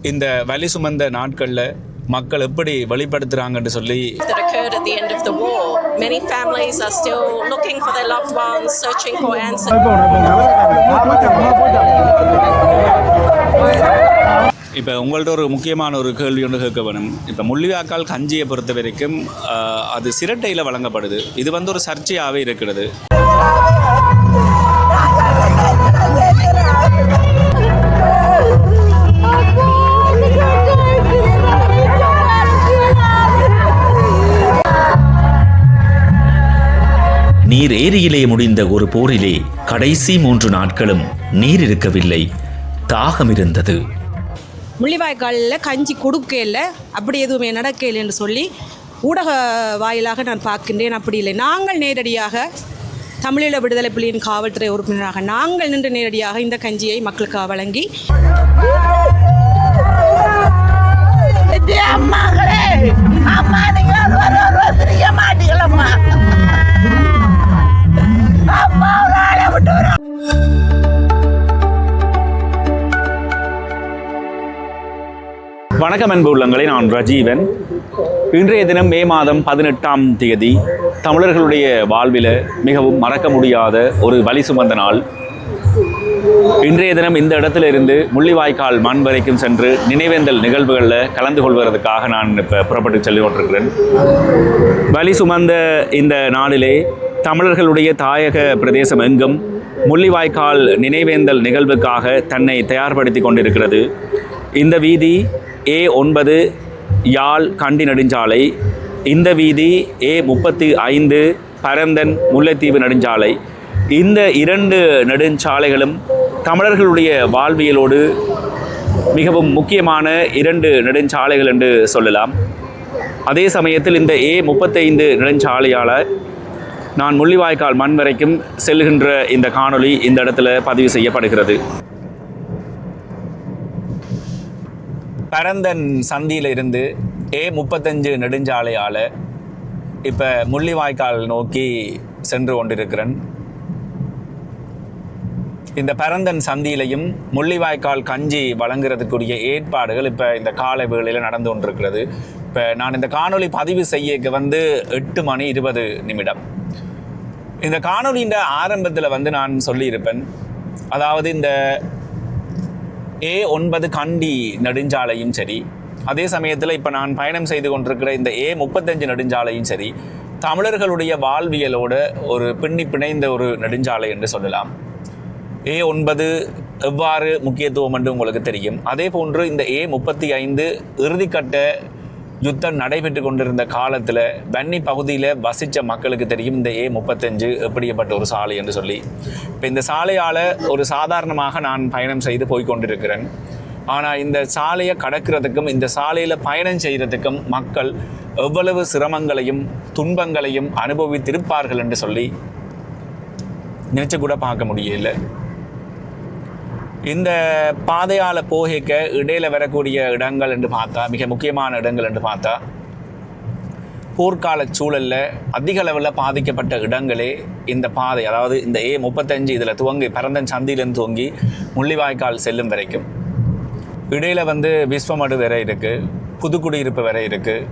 இந்த வலி சுமந்த நாட்களில் மக்கள் எப்படி வெளிப்படுத்துகிறாங்கன்னு சொல்லி that occurred at the end of the war. Many families are still looking for their loved ones, searching for answers. இப்போ உங்கள்ட்ட ஒரு முக்கியமான ஒரு கேள்வி ஒன்று கேட்க வேணும். இப்போ முள்ளிவாய்க்கால் கஞ்சியை பொறுத்த வரைக்கும் அது சிரட்டையில் வழங்கப்படுது. இது வந்து ஒரு சர்ச்சையாகவே இருக்கிறது. நீர் ஏரியிலே முடிந்த ஒரு போரிலே கடைசி 3 நாட்களும் நீர் இருக்கவில்லை, தாகம் இருந்தது. முள்ளிவாய்க்காலில் கஞ்சி கொடுக்கல, அப்படி எதுவுமே நடக்கலை என்று சொல்லி ஊடக வாயிலாக நான் பார்க்கின்றேன். அப்படி இல்லை, நாங்கள் நேரடியாக தமிழீழ விடுதலை புலியின் காவல்துறை உறுப்பினராக நாங்கள் நின்று நேரடியாக இந்த கஞ்சியை மக்களுக்காக வழங்கி வணக்கம் அன்பு உள்ளங்களே, நான் ரஜீவன். இன்றைய தினம் மே மாதம் 18ஆம் தேதி தமிழர்களுடைய வாழ்வில் மிகவும் மறக்க முடியாத ஒரு வலி சுமந்த நாள். இன்றைய தினம் இந்த இடத்துல இருந்து முள்ளிவாய்க்கால் மண் வரைக்கும் சென்று நினைவேந்தல் நிகழ்வுகளில் கலந்து கொள்வதற்காக நான் இப்போ புறப்பட்டு செல்லி கொண்டிருக்கிறேன். வலி சுமந்த இந்த நாளிலே தமிழர்களுடைய தாயக பிரதேசம் எங்கும் முள்ளிவாய்க்கால் நினைவேந்தல் நிகழ்வுக்காக தன்னை தயார்படுத்தி கொண்டிருக்கிறது. இந்த வீதி A9 யாழ் கண்டி நெடுஞ்சாலை, இந்த வீதி A35 பரந்தன் முல்லைத்தீவு நெடுஞ்சாலை. இந்த 2 நெடுஞ்சாலைகளும் தமிழர்களுடைய வாழ்வியலோடு மிகவும் முக்கியமான 2 நெடுஞ்சாலைகள் என்று சொல்லலாம். அதே சமயத்தில் இந்த A35 நெடுஞ்சாலையால் நான் முள்ளிவாய்க்கால் மண் வரைக்கும் செல்கின்ற இந்த காணொளி இந்த இடத்துல பதிவு செய்யப்படுகிறது. பரந்தன் சந்தியில் இருந்து A35 நெடுஞ்சாலையால் இப்போ முள்ளிவாய்க்கால் நோக்கி சென்று கொண்டிருக்கிறேன். இந்த பரந்தன் சந்தியிலையும் முள்ளிவாய்க்கால் கஞ்சி வழங்குறதுக்குரிய ஏற்பாடுகள் இப்போ இந்த காலை வேளையில் நடந்து கொண்டிருக்கிறது. இப்போ நான் இந்த காணொளி பதிவு செய்ய 8:20. இந்த காணொலியின் ஆரம்பத்தில் நான் சொல்லியிருப்பேன், அதாவது இந்த A9 கண்டி நெடுஞ்சாலையும் சரி, அதே சமயத்தில் இப்போ நான் பயணம் செய்து கொண்டிருக்கிற இந்த A35 நெடுஞ்சாலையும் சரி, தமிழர்களுடைய வாழ்வியலோடு ஒரு பிணைந்த ஒரு நெடுஞ்சாலை என்று சொல்லலாம். A9 எவ்வாறு முக்கியத்துவம் என்று உங்களுக்கு தெரியும். அதே போன்று இந்த A35 இறுதிக்கட்ட யுத்தம் நடைபெற்று கொண்டிருந்த காலத்தில் வன்னி பகுதியில் வசித்த மக்களுக்கு தெரியும் இந்த A35 எப்படிப்பட்ட ஒரு சாலை என்று சொல்லி. இப்போ இந்த சாலையால் ஒரு சாதாரணமாக நான் பயணம் செய்து போய்கொண்டிருக்கிறேன். ஆனால் இந்த சாலையை கடக்கிறதுக்கும் இந்த சாலையில் பயணம் செய்கிறதுக்கும் மக்கள் எவ்வளவு சிரமங்களையும் துன்பங்களையும் அனுபவித்திருப்பார்கள் என்று சொல்லி நினச்சி கூட பார்க்க முடியல. இந்த பாதையால் போகிக்க இடையில் வரக்கூடிய இடங்கள் என்று பார்த்தா, மிக முக்கியமான இடங்கள் என்று பார்த்தா, போர்க்கால சூழலில் அதிக அளவில் பாதிக்கப்பட்ட இடங்களே இந்த பாதை, அதாவது இந்த A35 இதில் துவங்கி பரந்தன் சந்தியிலிருந்து துவங்கி முள்ளிவாய்க்கால் செல்லும் வரைக்கும். இடையில் விஸ்வமடு வரை இருக்குது, புதுக்குடியிருப்பு வரை இருக்குது,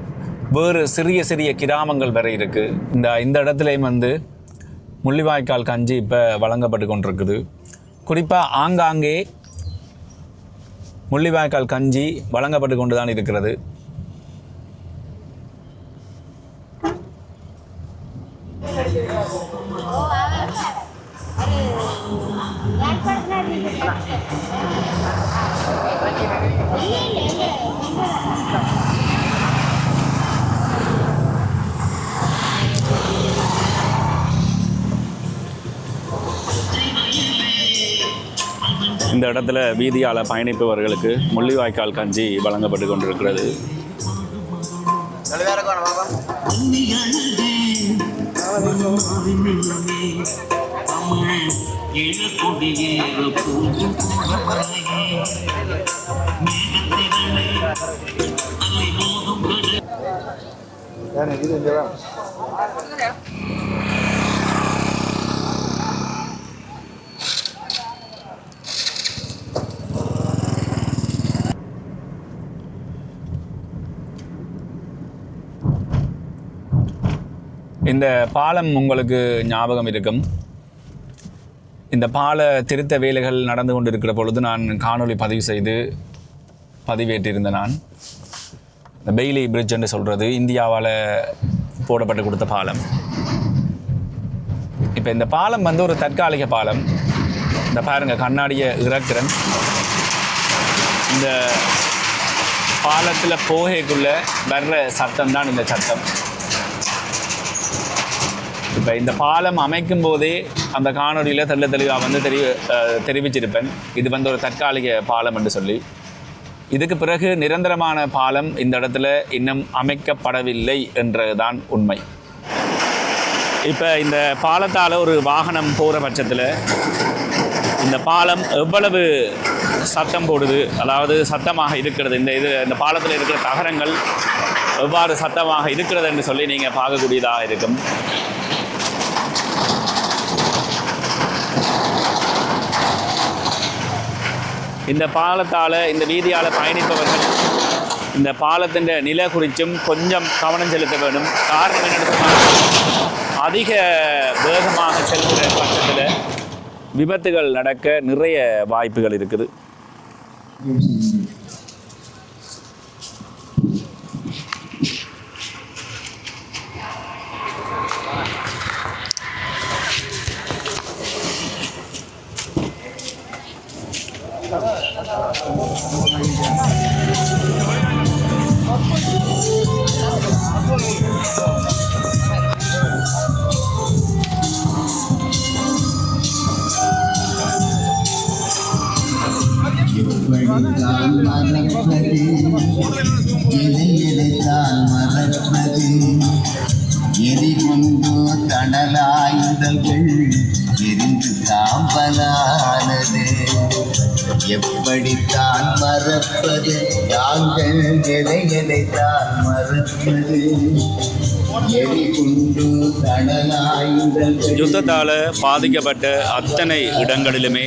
வேறு சிறிய கிராமங்கள் வரை இருக்குது. இந்த இடத்துலையும் முள்ளிவாய்க்கால் கஞ்சி இப்போ வழங்கப்பட்டு கொண்டிருக்குது. குறிப்பாக ஆங்காங்கே முள்ளிவாய்க்கால் கஞ்சி வழங்கப்பட்டு கொண்டு தான் இருக்கிறது. இந்த இடத்துல வீதியால் பயணிப்பவர்களுக்கு முள்ளிவாய்க்கால் கஞ்சி வழங்கப்பட்டு கொண்டிருக்கிறது. இந்த பாலம் உங்களுக்கு ஞாபகம் இருக்கும். இந்த பால திருத்த வேலைகள் நடந்து கொண்டிருக்கிற பொழுது நான் காணொளி பதிவு செய்து பதிவேற்றிருந்த நான் இந்த பெய்லி பிரிட்ஜ் என்று சொல்கிறது இந்தியாவால் போடப்பட்டு கொடுத்த பாலம். இப்போ இந்த பாலம் வந்து ஒரு தற்காலிக பாலம். இந்த பாருங்கள், கண்ணாடியை இறக்குறேன். இந்த பாலத்தில் போகைக்குள்ளே வர்ற சத்தம் தான் இந்த சத்தம். இப்போ இந்த பாலம் அமைக்கும் போதே அந்த காணொலியில் தெளிவாக வந்து தெரிவிச்சிருப்பேன், இது வந்து ஒரு தற்காலிக பாலம் என்று சொல்லி. இதுக்கு பிறகு நிரந்தரமான பாலம் இந்த இடத்துல இன்னும் அமைக்கப்படவில்லை என்றதுதான் உண்மை. இப்போ இந்த பாலத்தால் ஒரு வாகனம் போகிற பட்சத்தில் இந்த பாலம் எவ்வளவு சத்தம் போடுது, அதாவது சத்தமாக இருக்கிறது, இந்த பாலத்தில் இருக்கிற தகரங்கள் எவ்வாறு சத்தமாக இருக்கிறது என்று சொல்லி நீங்கள் பார்க்கக்கூடியதாக இருக்கும். இந்த பாலத்தால், இந்த வீதியால் பயணிப்பவர்கள் இந்த பாலத்தின் நில குறித்தும் கொஞ்சம் கவனம் செலுத்த வேண்டும். காரணம் என்னென்னு சொன்னால், அதிக வேகமாக செல்கிற பட்சத்தில் விபத்துகள் நடக்க நிறைய வாய்ப்புகள் இருக்குது. எரிகொண்டு தணலாயுதங்கள் எரிந்து சாம்பலானது. எப்படித்தான் மறப்பது, நாங்கள் எதைத்தான் மறப்பது. எரிகொண்டு தணலாயுதங்கள். யுத்தத்தால் பாதிக்கப்பட்ட அத்தனை இடங்களிலுமே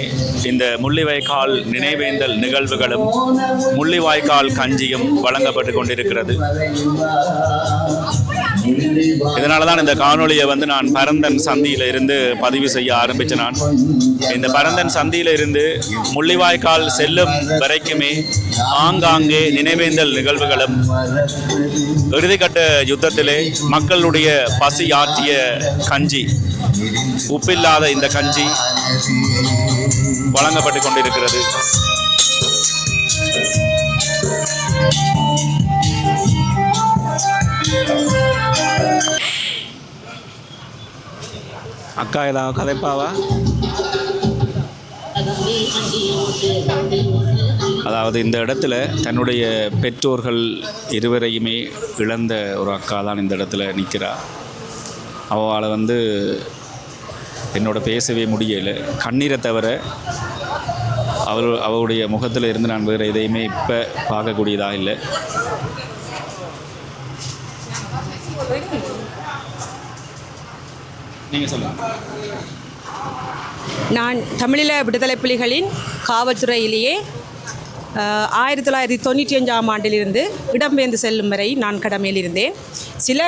இந்த முள்ளிவாய்க்கால் நினைவேந்தல் நிகழ்வுகளும் முள்ளிவாய்க்கால் கஞ்சியும் வழங்கப்பட்டு கொண்டிருக்கிறது. இதனால தான் இந்த காணொலியை வந்து நான் பரந்தன் சந்தியில் இருந்து பதிவு செய்ய ஆரம்பித்தேன். நான் இந்த பரந்தன் சந்தியில் இருந்து முள்ளிவாய்க்கால் செல்லும் வரைக்குமே ஆங்காங்கே நினைவேந்தல் நிகழ்வுகளும், இறுதிக்கட்ட யுத்தத்திலே மக்களுடைய பசி ஆற்றிய கஞ்சி, உப்பில்லாத இந்த கஞ்சி வழங்கப்பட்டு கொண்டிருக்கிறது. அக்கா ஏதாவது கதைப்பாவா? அதாவது இந்த இடத்துல தன்னுடைய பெற்றோர்கள் இருவரையுமே இழந்த ஒரு அக்கா தான் இந்த இடத்துல நிற்கிறா. அவளை வந்து என்னோட பேசவே முடியலை. கண்ணீரை தவிர அவளுடைய முகத்தில் இருந்து நான் வேறு எதையுமே இப்போ பார்க்கக்கூடியதாக இல்லை. நீங்கள் சொல்லுங்கள். நான் தமிழீழ விடுதலை புலிகளின் காவல்துறையிலேயே 1995ஆம் ஆண்டிலிருந்து இடம்பெயர்ந்து செல்லும் வரை நான் கடமையில் இருந்தேன். சில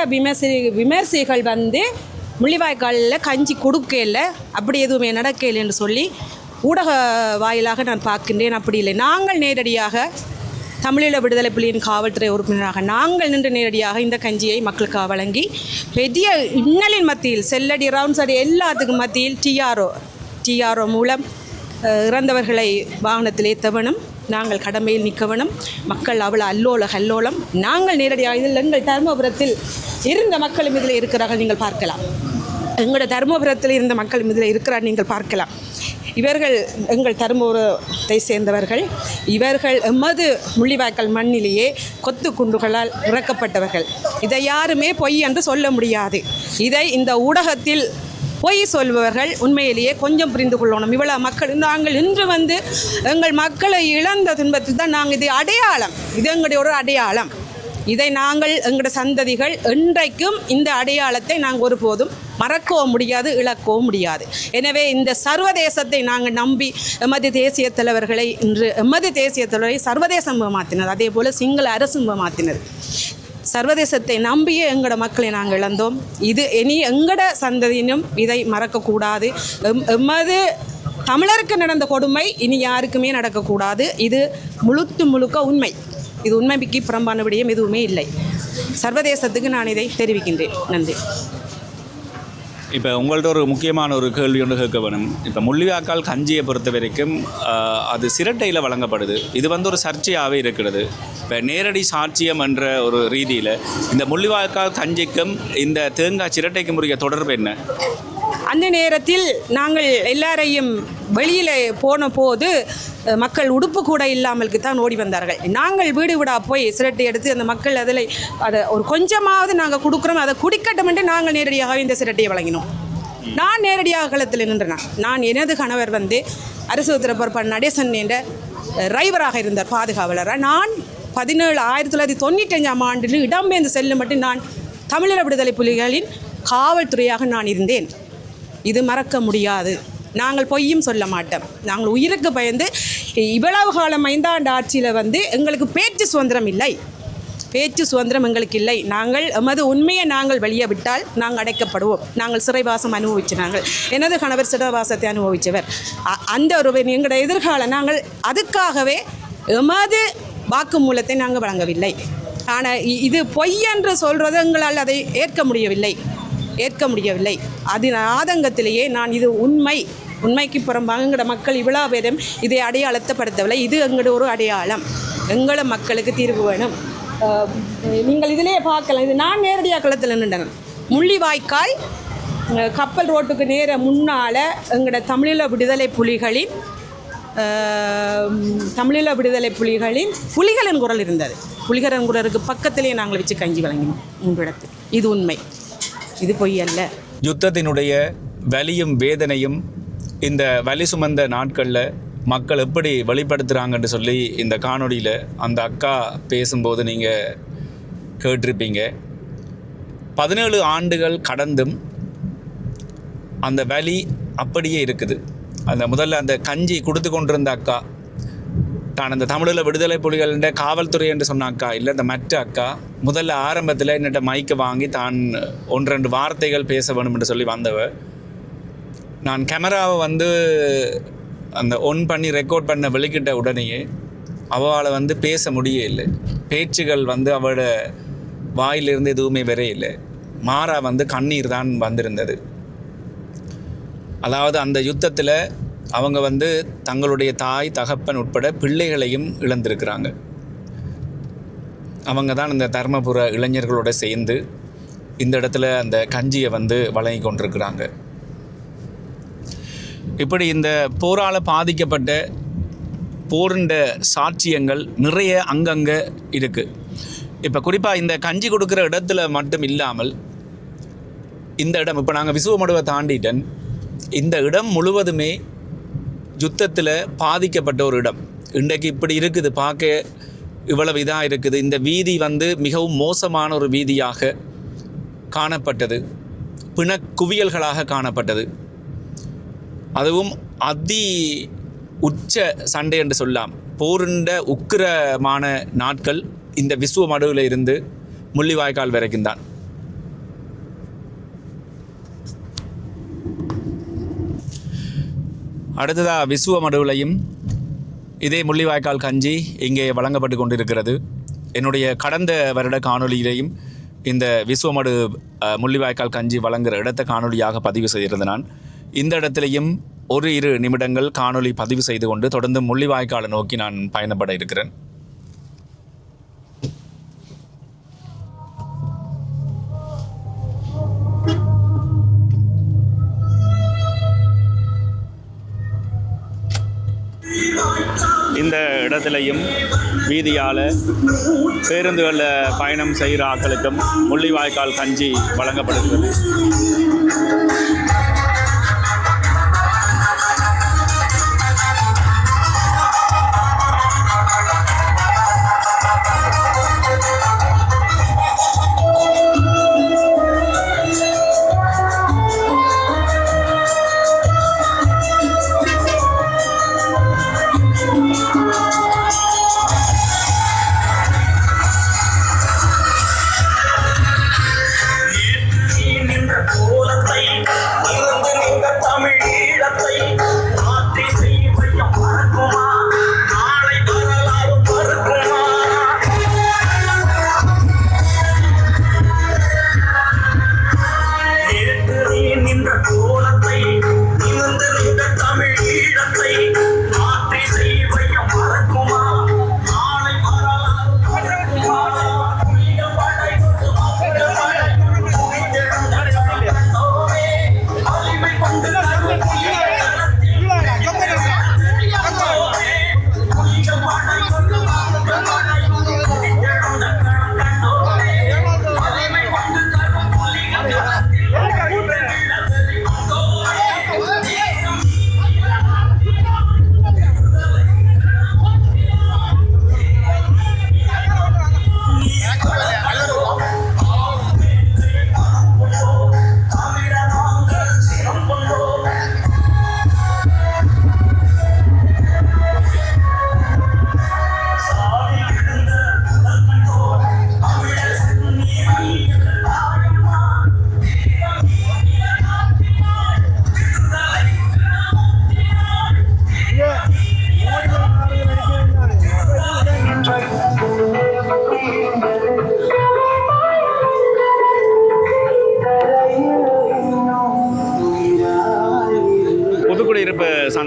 விமர்சைகள் வந்து முள்ளிவாய்க்காலில் கஞ்சி கொடுக்கல, அப்படி எதுவுமே நடக்கலை என்று சொல்லி ஊடக வாயிலாக நான் பார்க்கின்றேன். அப்படி இல்லை, நாங்கள் நேரடியாக தமிழீழ விடுதலை புலியின் காவல்துறை உறுப்பினராக நாங்கள் நின்று நேரடியாக இந்த கஞ்சியை மக்களுக்காக வழங்கி பெரிய இன்னலின் மத்தியில் செல்லடி ரவுண்ட்ஸ் அடி எல்லாத்துக்கும் மத்தியில் டிஆர்ஓ மூலம் இறந்தவர்களை வாகனத்தில் ஏற்றவனும் நாங்கள் கடமையில் நிற்கவனும் மக்கள் அவ்வளோ அல்லோலம். நாங்கள் நேரடியாக இதில் எங்கள் தருமபுரத்தில் இருந்த மக்களும் இதில் இருக்கிறார்கள், நீங்கள் பார்க்கலாம். எங்களோட தருமபுரத்தில் இருந்த மக்களும் இதில் இருக்கிறார், நீங்கள் பார்க்கலாம். இவர்கள் எங்கள் தருமபுரத்தை சேர்ந்தவர்கள். இவர்கள் எமது முள்ளிவாய்க்கால் மண்ணிலேயே கொத்து குண்டுகளால் இறக்கப்பட்டவர்கள். இதை யாருமே பொய் என்று சொல்ல முடியாது. இதை இந்த ஊடகத்தில் பொய் சொல்பவர்கள் உண்மையிலேயே கொஞ்சம் புரிந்து கொள்ளணும். இவ்வளோ மக்கள் நாங்கள் இன்று வந்து எங்கள் மக்களை இழந்த துன்பத்தில் தான் நாங்கள் இது அடையாளம், இது எங்களுடைய ஒரு அடையாளம். இதை நாங்கள் எங்களுடைய சந்ததிகள் என்றைக்கும் இந்த அடையாளத்தை நாங்கள் ஒருபோதும் மறக்கவும் முடியாது, இழக்கவும் முடியாது. எனவே இந்த சர்வதேசத்தை நாங்கள் நம்பி எமது தேசிய தலைவர்களை இன்று எமது தேசிய தலைவரை சர்வதேசம் மாற்றினர். அதே போல் சிங்கள அரசும் மாற்றினர். சர்வதேசத்தை நம்பியே எங்களோட மக்களை நாங்கள் இழந்தோம். இது இனி எங்களோட சந்ததியினும் இதை மறக்கக்கூடாது. எமது தமிழருக்கு நடந்த கொடுமை இனி யாருக்குமே நடக்கக்கூடாது. இது முழுக்க உண்மை. இது உண்மைக்கு புறம்பான விடயம் எதுவுமே இல்லை. சர்வதேசத்துக்கு நான் இதை தெரிவிக்கின்றேன். நன்றி. இப்போ உங்கள்ட்ட ஒரு முக்கியமான ஒரு கேள்வி ஒன்று கேட்க வேணும். இப்போ முள்ளிவாய்க்கால் கஞ்சியை பொறுத்த வரைக்கும் அது சிரட்டையில் வழங்கப்படுது. இது வந்து ஒரு சர்ச்சையாகவே இருக்கிறது. இப்போ நேரடி சாட்சியம் என்ற ஒரு ரீதியில் இந்த முள்ளிவாய்க்கால் கஞ்சிக்கும் இந்த தேங்காய் சிரட்டைக்கும் உரிய தொடர்பு என்ன? அந்த நேரத்தில் நாங்கள் எல்லாரையும் வெளியில் போன போது மக்கள் உடுப்பு கூட இல்லாமலுக்கு தான் ஓடி வந்தார்கள். நாங்கள் வீடு வீடா போய் சிரட்டை எடுத்து அந்த மக்கள் அதை ஒரு கொஞ்சமாவது நாங்கள் கொடுக்குறோம், அதை குடிக்கட்டும் என்று நாங்கள் நேரடியாகவே இந்த சிரட்டையை வழங்கினோம். நான் நேரடியாக களத்தில் நின்றேன். நான் எனது கணவர் வந்து அரசு உத்தரப்பர் நடேசன் என்ற டிரைவராக இருந்தார், பாதுகாவலராக. நான் 1995ஆம் ஆண்டில் இடம்பெயர்ந்து செல்லும் மட்டும் நான் தமிழீழ விடுதலை புலிகளின் காவல்துறையாக நான் இருந்தேன். இது மறக்க முடியாது. நாங்கள் பொய்யும் சொல்ல மாட்டோம். நாங்கள் உயிருக்கு பயந்து இவ்வளவு காலம் 5 ஆண்டு ஆட்சியில் வந்து எங்களுக்கு பேச்சு சுதந்திரம் இல்லை. பேச்சு சுதந்திரம் எங்களுக்கு இல்லை. நாங்கள் எமது உண்மையை நாங்கள் வெளியே விட்டால் நாங்கள் அடைக்கப்படுவோம். நாங்கள் சிறைவாசம் அனுபவிச்சினாங்கள். எனது கணவர் சிறைவாசத்தை அனுபவித்தவர். அந்த ஒரு எங்களோட எதிர்காலம் நாங்கள் அதுக்காகவே எமது வாக்குமூலத்தை நாங்கள் வழங்கவில்லை. ஆனால் இது பொய் என்று சொல்கிறது எங்களால் அதை ஏற்க முடியவில்லை. அது ஆதங்கத்திலேயே நான் இது உண்மைக்கு புறம்பாக எங்களோட மக்கள் இவ்வளோ பேரும் இதை அடையாளத்தைப்படுத்தவில்லை. இது எங்களோட ஒரு அடையாளம். எங்களோட மக்களுக்கு தீர்வு வேணும். நீங்கள் இதிலேயே பார்க்கலாம். இது நான் நேரடியாக களத்தில் நின்றேன். முள்ளிவாய்க்கால் கப்பல் ரோட்டுக்கு நேர முன்னால் எங்களோட தமிழீழ விடுதலை புலிகளின் புலிகளின் குரல் இருந்தது. புலிகளின் குரலுக்கு பக்கத்திலே நாங்கள் வச்சு கஞ்சி வழங்கினோம் 3 இடத்தில். இது உண்மை, இது பொய் அல்ல. யுத்தத்தினுடைய வலியும் வேதனையும் இந்த வலி சுமந்த நாட்களில் மக்கள் எப்படி வெளிப்படுத்துகிறாங்கன்னு சொல்லி இந்த காணொளியில் அந்த அக்கா பேசும்போது நீங்கள் கேட்டிருப்பீங்க. 17 ஆண்டுகள் கடந்தும் அந்த வலி அப்படியே இருக்குது. அந்த முதல்ல அந்த கஞ்சி கொடுத்து கொண்டிருந்த அக்கா தான் அந்த தமிழில் விடுதலை புலிகளின் காவல்துறை என்று சொன்ன அக்கா இல்லை, இந்த மற்ற அக்கா முதல்ல ஆரம்பத்தில் என்னட்ட மைக்கை வாங்கி தான் 1-2 வார்த்தைகள் பேச வேணும் என்று சொல்லி வந்தவ. நான் கேமராவை வந்து அந்த ஒன் பண்ணி ரெக்கார்ட் பண்ண வெளிக்கிட்ட உடனேயே அவளை வந்து பேச முடியே இல்லை. பேச்சுகள் வந்து அவளோட வாயிலிருந்து எதுவுமே வரையில்லை. மாறா வந்து கண்ணீர் தான் வந்திருந்தது. அதாவது அந்த யுத்தத்தில் அவங்க வந்து தங்களுடைய தாய் தகப்பன் உட்பட பிள்ளைகளையும் இழந்திருக்கிறாங்க. அவங்க தான் இந்த தர்மபுர இளைஞர்களோடு சேர்ந்து இந்த இடத்துல அந்த கஞ்சியை வந்து வழங்கி கொண்டிருக்கிறாங்க. இப்படி இந்த போரால் பாதிக்கப்பட்ட போரிண்ட சாட்சியங்கள் நிறைய அங்கங்கே இருக்குது. இப்போ குறிப்பாக இந்த கஞ்சி கொடுக்குற இடத்துல மட்டும் இல்லாமல் இந்த இடம், இப்போ நாங்கள் விசுவமடுவை தாண்டிட்டேன், இந்த இடம் முழுவதுமே யுத்தத்தில் பாதிக்கப்பட்ட ஒரு இடம். இன்றைக்கு இப்படி இருக்குது, பார்க்க இவ்வளவு இதாக இருக்குது. இந்த வீதி வந்து மிகவும் மோசமான ஒரு வீதியாக காணப்பட்டது, பிணக்குவியல்களாக காணப்பட்டது. அதுவும் அதி உச்ச சண்டை என்று சொல்லலாம். போருண்ட உக்கிரமான நாட்கள் இந்த விசுவமடுவில் இருந்து முள்ளிவாய்க்கால் வரைக்கும் தான். அடுத்ததாக விசுவமடுவிலையும் இதே முள்ளிவாய்க்கால் கஞ்சி இங்கே வழங்கப்பட்டு கொண்டிருக்கிறது. என்னுடைய கடந்த வருட காணொலியிலையும் இந்த விசுவமடு முள்ளிவாய்க்கால் கஞ்சி வழங்குகிற இடத்தை காணொலியாக பதிவு செய்திருந்தேன். நான் இந்த இடத்துலையும் 1-2 நிமிடங்கள் காணொலி பதிவு செய்து கொண்டு தொடர்ந்து முள்ளிவாய்க்காலை நோக்கி நான் பயணப்பட இருக்கிறேன். இந்த இடத்துலையும் வீதியால் பேருந்துகளில் பயணம் செய்கிற ஆட்களுக்கும் முள்ளிவாய்க்கால் கஞ்சி வழங்கப்படுகிறது.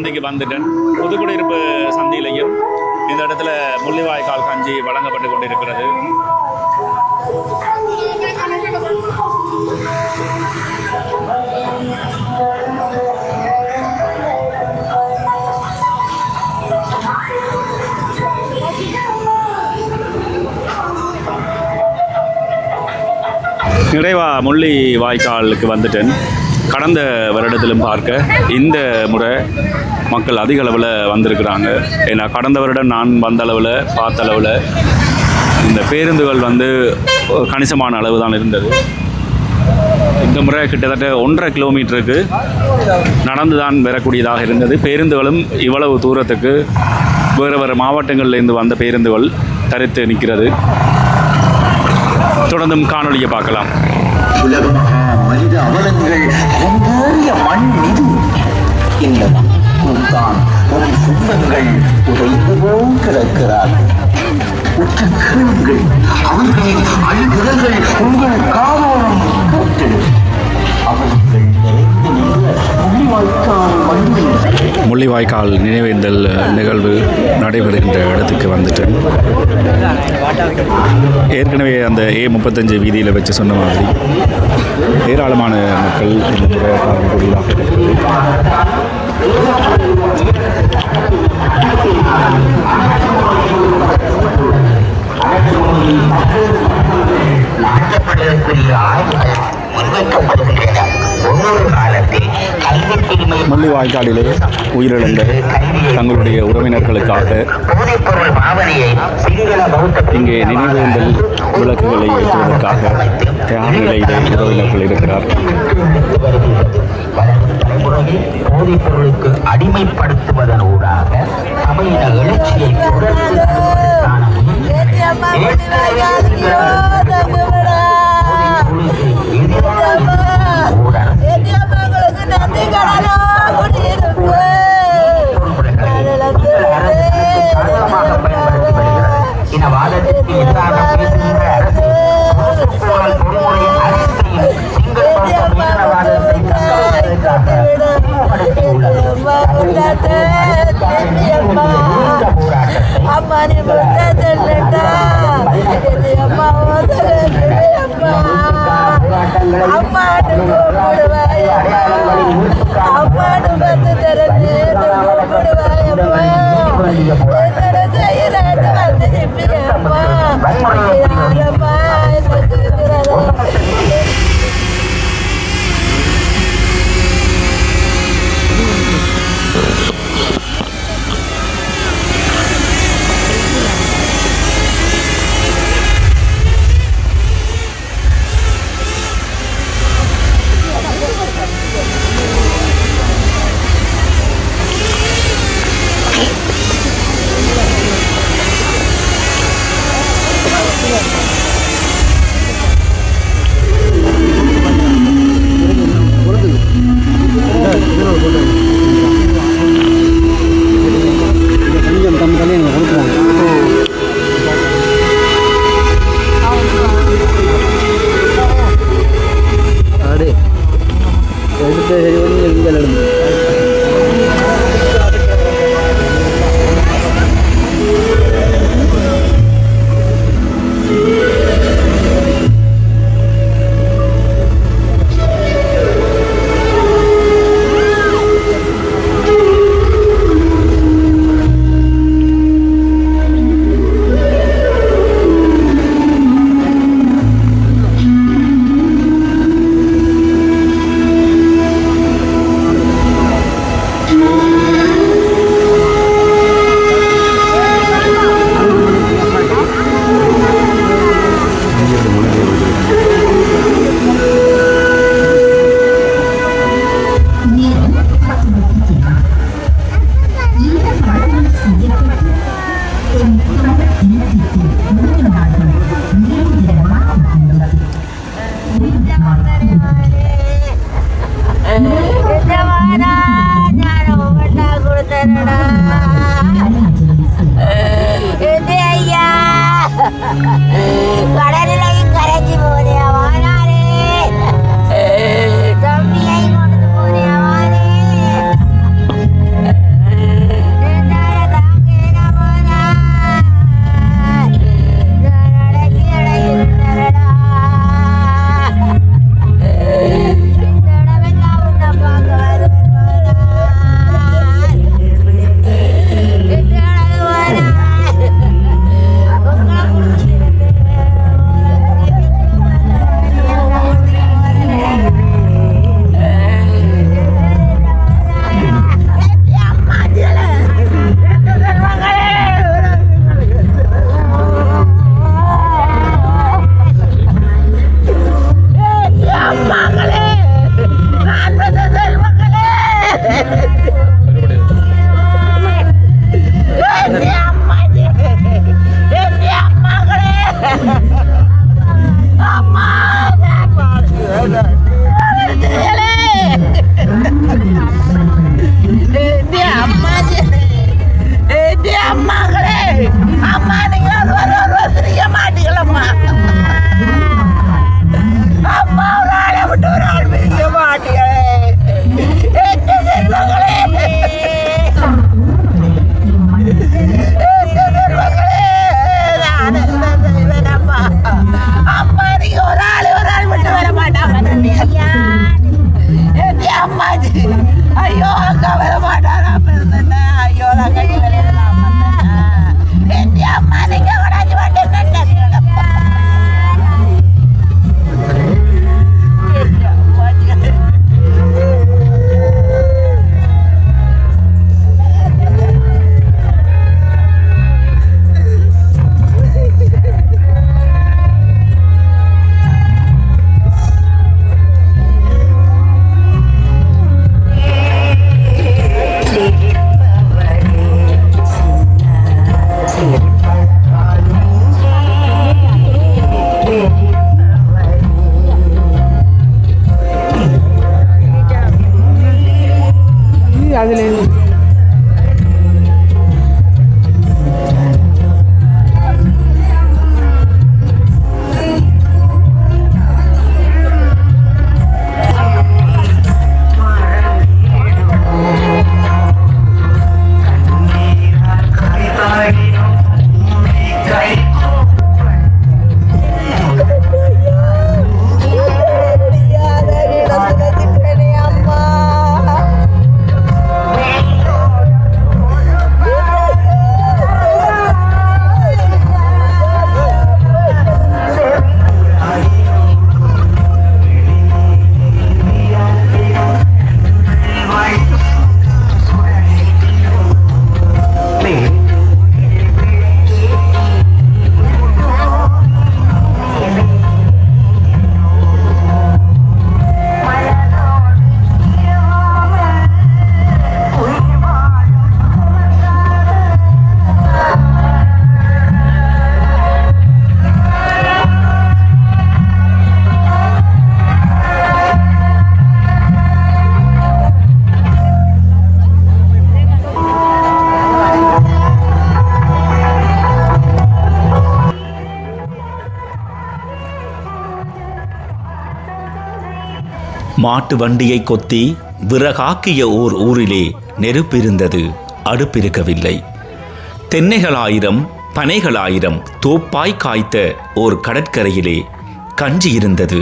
சந்தைக்கு வந்துட்டேன். புதுக்குடியிருப்பு சந்தையிலையும் இந்த இடத்துல முள்ளிவாய்க்கால் கஞ்சி வழங்கப்பட்டு கொண்டிருக்கிறது. நிறைவா முள்ளி வாய்க்காலுக்கு வந்துட்டேன். கடந்த வருடத்திலும் பார்க்க இந்த முறை மக்கள் அதிக அளவில் வந்திருக்கிறாங்க. ஏன்னா கடந்த வருடம் நான் வந்த அளவில் பார்த்த அளவில் இந்த பேருந்துகள் வந்து கணிசமான அளவு தான் இருந்தது. இந்த முறை கிட்டத்தட்ட 1.5 கிலோமீட்டருக்கு நடந்து தான் வரக்கூடியதாக இருந்தது. பேருந்துகளும் இவ்வளவு தூரத்துக்கு வேறு வேறு மாவட்டங்களிலிருந்து வந்த பேருந்துகள் தரித்து நிற்கிறது. தொடர்ந்தும் காணொலியை பார்க்கலாம். உலகம் மனித அவலங்கள் ஒவ்வொரு மண் மீது இந்த தான் ஒரு சொந்தங்கள் உடைந்து போல் கிடக்கிறார். உற்று கேளுங்கள், அவர்களின் அழுகுறல்கள் உங்கள் காவலம் போட்டு அவர்கள் நிறைந்து நின்ற முள்ளிவாய்க்கால் மண்ணில் முள்ளிவாய்க்கால் நினைவேந்தல் நிகழ்வு நடைபெறுகின்ற இடத்துக்கு வந்துட்டேன். ஏற்கனவே அந்த A35 வீதியில் வச்சு சொன்ன மாதிரி ஏராளமான மக்கள் இந்த முறை பார்க்கக்கூடியதாக இருக்கிறது. முள்ளிவாய்க்காலிலே உயிரிழந்த தங்களுடைய உறவினர்களுக்காக இங்கே நினைவேந்தல் விளக்குகளை ஏற்றுவதற்காக தயார் நிலையிலே உறவினர்கள் இருக்கிறார். போதைப் பொருளுக்கு அடிமைப்படுத்துவதன் ஊடாக சபையின எழுச்சியை இந்த வாதத்திற்கு எதிராக பேசுகின்ற அரசு பொதுமுறையின் அனைத்தையும் சிங்கள மீனவாதத்தை மாட்டு வண்டியை கொத்தி விறகாக்கிய ஓர் ஊரிலே நெருப்பிருந்தது, அடுப்பிருக்கவில்லை. தென்னைகளாயிரம் பனைகளாயிரம் தோப்பாய் காய்த்த ஓர் கடற்கரையிலே கஞ்சி இருந்தது,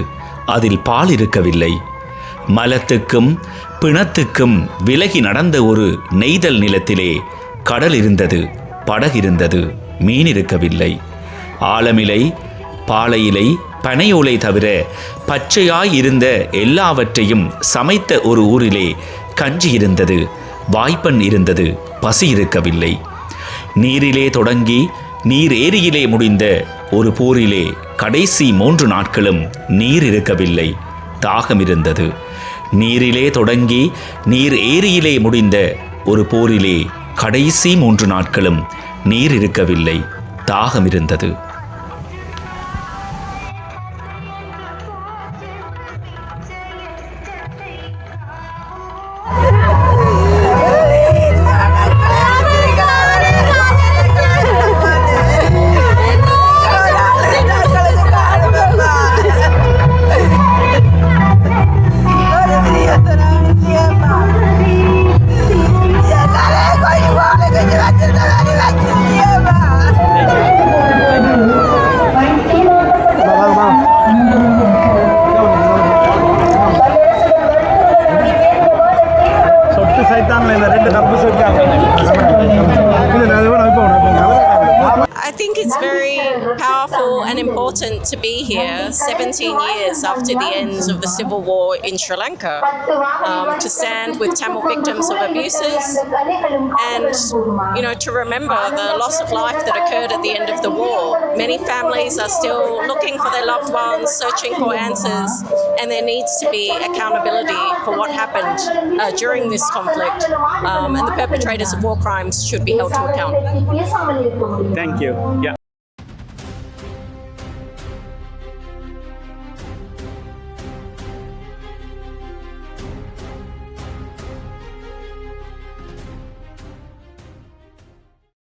அதில் பால் இருக்கவில்லை. மலத்துக்கும் பிணத்துக்கும் விலகி நடந்த ஒரு நெய்தல் நிலத்திலே கடல் இருந்தது, படகிருந்தது, மீன் இருக்கவில்லை. ஆலமிலை பாலையிலை பனையோலை தவிர பச்சையாய் இருந்த எல்லாவற்றையும் சமைத்த ஒரு ஊரிலே கஞ்சி இருந்தது, வாய்ப்பன் இருந்தது, பசி இருக்கவில்லை. நீரிலே தொடங்கி நீர் ஏரியிலே முடிந்த ஒரு போரிலே கடைசி 3 நாட்களும் நீர் இருக்கவில்லை, தாகம் இருந்தது. நீரிலே தொடங்கி நீர் ஏரியிலே முடிந்த ஒரு போரிலே கடைசி 3 நாட்களும் நீர் இருக்கவில்லை, தாகம் இருந்தது. I think it's very powerful and important to be here 17 years after the end of the civil war in Sri Lanka, to stand with Tamil victims of abuses and, to remember the loss of life that occurred at the end of the war. Many families are still looking for their loved ones, searching for answers, and there needs to be accountability for what happened during this conflict, and the perpetrators of war crimes should be held to account. Thank you. Yeah.